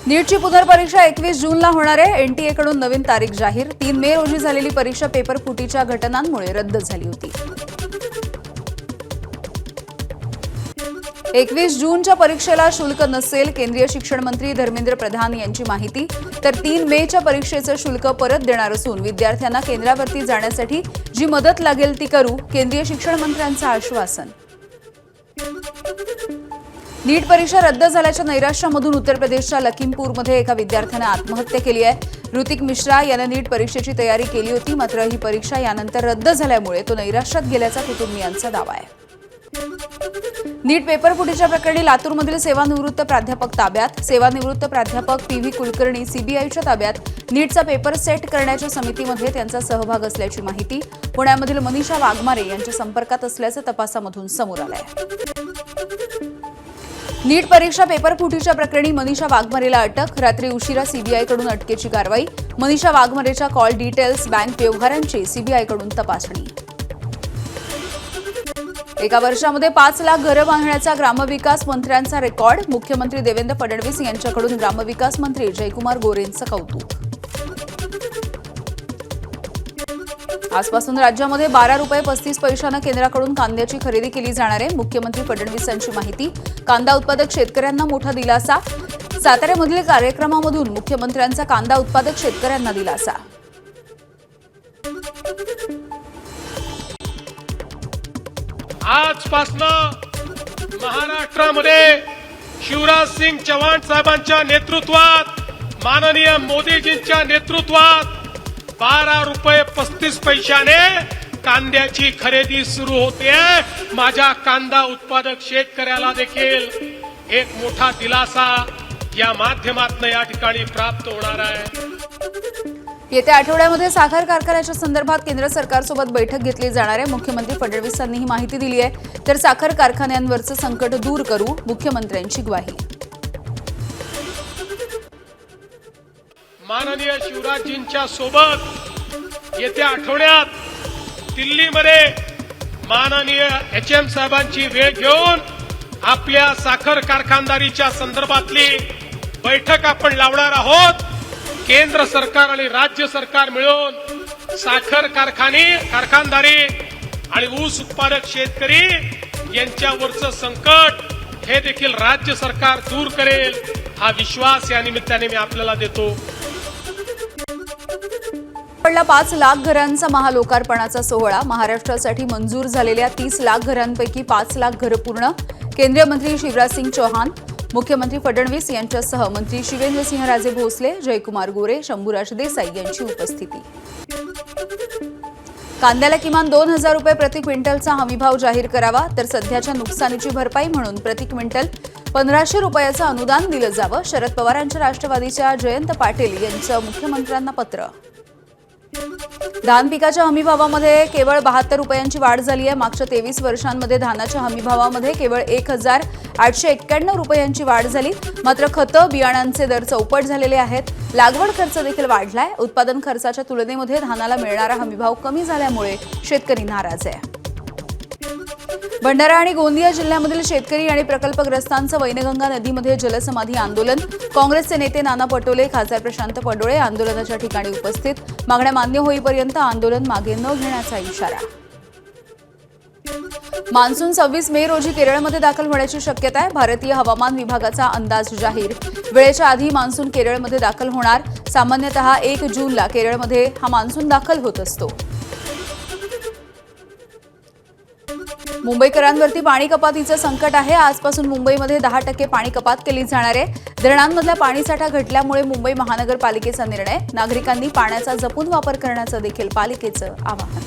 नीटची पुनर्परीक्षा 21 जूनला होणार आहे। एनटीएकडून नवीन तारीख जाहीर। 3 मे रोजी झालेली परीक्षा पेपर फुटीच्या घटनांमुळे रद्द झाली होती। 21 जूनच्या परीक्षेला शुल्क नसेल, केंद्रीय शिक्षण मंत्री धर्मेंद्र प्रधान यांची माहिती। तर 3 मेच्या परीक्षेचं शुल्क परत देणार असून विद्यार्थ्यांना केंद्रावरती जाण्यासाठी जी मदत लागेल ती करू, केंद्रीय शिक्षण मंत्र्यांचं आश्वासन। नीट परीक्षा रद्द झाल्याच्या नैराश्यामधून उत्तर प्रदेशच्या लखीमपूरमध्ये एका विद्यार्थ्याने आत्महत्या केली आहे। ऋतिक मिश्रा याने नीट परीक्षेची तयारी केली होती, मात्र ही परीक्षा यानंतर रद्द झाल्यामुळे तो नैराश्यात गेल्याचा कुटुंबियांचा दावा आहे। नीट पेपर फुटीच्या प्रकरणी लातूरमधील सेवानिवृत्त प्राध्यापक ताब्यात। सेवानिवृत्त प्राध्यापक पी.व्ही. कुलकर्णी सीबीआयच्या ताब्यात। नीटचा पेपर सेट करण्याच्या समितीमध्ये त्यांचा सहभाग असल्याची माहिती। पुण्यामधील मनीषा वाघमारे यांच्या संपर्कात असल्याचं तपासामधून समोर आलं आहे। नीट परीक्षा पेपर फुटीच्या प्रकरणी मनीषा वाघमारेला अटक। रात्री उशिरा सीबीआयकडून अटकेची कारवाई। मनीषा वाघमारेच्या कॉल डिटेल्स, बँक व्यवहारांची सीबीआयकडून तपासणी। एका वर्षामध्ये 5 लाख घरं बांधण्याचा ग्रामविकास मंत्र्यांचा रेकॉर्ड। मुख्यमंत्री देवेंद्र फडणवीस यांच्याकडून ग्रामविकास मंत्री जयकुमार गोरेंचं कौतुक। आजपासून राज्यामध्ये 12 रुपये 35 पैशानं केंद्राकडून कांद्याची खरेदी केली जाणार आहे। मुख्यमंत्री फडणवीसांची माहिती। कांदा उत्पादक शेतकऱ्यांना मोठा दिलासा। साताऱ्यामधील कार्यक्रमामधून मुख्यमंत्र्यांचा कांदा उत्पादक शेतकऱ्यांना दिलासा। आजपासून महाराष्ट्रामध्ये शिवराज सिंग चौहान साहेबांच्या नेतृत्वात, माननीय मोदीजींच्या नेतृत्वात 12 रुपये 35 पैशाने कांद्याची खरेदी सुरू होते। माझ्या कांदा उत्पादक शेतकऱ्याला देखील एक मोठा दिलासा या माध्यमातून या ठिकाणी प्राप्त होणार आहे। येत्या आठवड्यामध्ये साखर कारखान्याच्या संदर्भात केंद्र सरकारसोबत बैठक घेतली जाणार आहे। मुख्यमंत्री फडणवीसांनी ही माहिती दिली आहे। तर साखर कारखान्यांवरचं संकट दूर करू, मुख्यमंत्र्यांची ग्वाही। माननीय शिवराजजींच्या सोबत येत्या आठवड्यात दिल्लीमध्ये माननीय एचएम साहेबांची वेळ घेऊन आपल्या साखर कारखानदारीच्या संदर्भातली बैठक आपण लावणार आहोत। केंद्र सरकार आणि राज्य सरकार मिळून साखर कारखानदारी आणि ऊस उत्पादक शेतकरी यांच्यावरचं संकट हे देखील राज्य सरकार दूर करेल, हा विश्वास या निमित्ताने मी आपल्याला देतो। 5 लाख घरांचा महालोकार्पणाचा सोहळा। महाराष्ट्रासाठी मंजूर झालेल्या 30 लाख घरांपैकी 5 लाख घरं पूर्ण। केंद्रीय मंत्री शिवराज सिंग चौहान, मुख्यमंत्री फडणवीस यांच्यासह मंत्री शिवेंद्रसिंहराजे भोसले, जयकुमार गोरे, शंभूराज देसाई यांची उपस्थिती। कांद्याला किमान 2000 रुपये प्रति क्विंटलचा हमीभाव जाहीर करावा। तर सध्याच्या नुकसानीची भरपाई म्हणून प्रति क्विंटल 1500 रुपयाचं अनुदान दिलं जावं। शरद पवारांच्या राष्ट्रवादीच्या जयंत पाटील यांचं मुख्यमंत्र्यांना पत्र। धान पिकाच्या हमीभावामध्ये केवळ 72 रुपयांची वाढ झाली आहे। मागच्या 23 वर्षांमध्ये धानाच्या हमीभावामध्ये केवळ 1891 रुपयांची वाढ झाली। मात्र खतं, बियाणांचे दर चौपट झालेले आहेत। लागवड खर्च देखील वाढलाय। उत्पादन खर्चाच्या तुलनेमध्ये धानाला मिळणारा हमीभाव कमी झाल्यामुळे शेतकरी नाराज आहे। भंडारा आणि गोंदिया जिल्ह्यामधील शेतकरी आणि प्रकल्पग्रस्तांचं वैनगंगा नदीमध्ये जलसमाधी आंदोलन। काँग्रेसचे नेते नाना पटोले, खासदार प्रशांत पडोळे आंदोलनाच्या ठिकाणी उपस्थित। मागण्या मान्य होईपर्यंत आंदोलन मागे न घेण्याचा इशारा। मान्सून 26 मे रोजी केरळमध्ये दाखल होण्याची शक्यता आहे। भारतीय हवामान विभागाचा अंदाज जाहीर। वेळेच्या आधी मान्सून केरळमध्ये दाखल होणार। सामान्यतः 1 जूनला केरळमध्ये हा मान्सून दाखल होत असतो। मुंबईकरांवरती पाणी कपातीचं संकट आहे। आजपासून मुंबईमध्ये 10% पाणी कपात केली जाणार आहे। धरणांमधला पाणीसाठा घटल्यामुळे मुंबई महानगरपालिकेचा निर्णय। नागरिकांनी पाण्याचा जपून वापर करण्याचं देखील पालिकेचं आवाहन।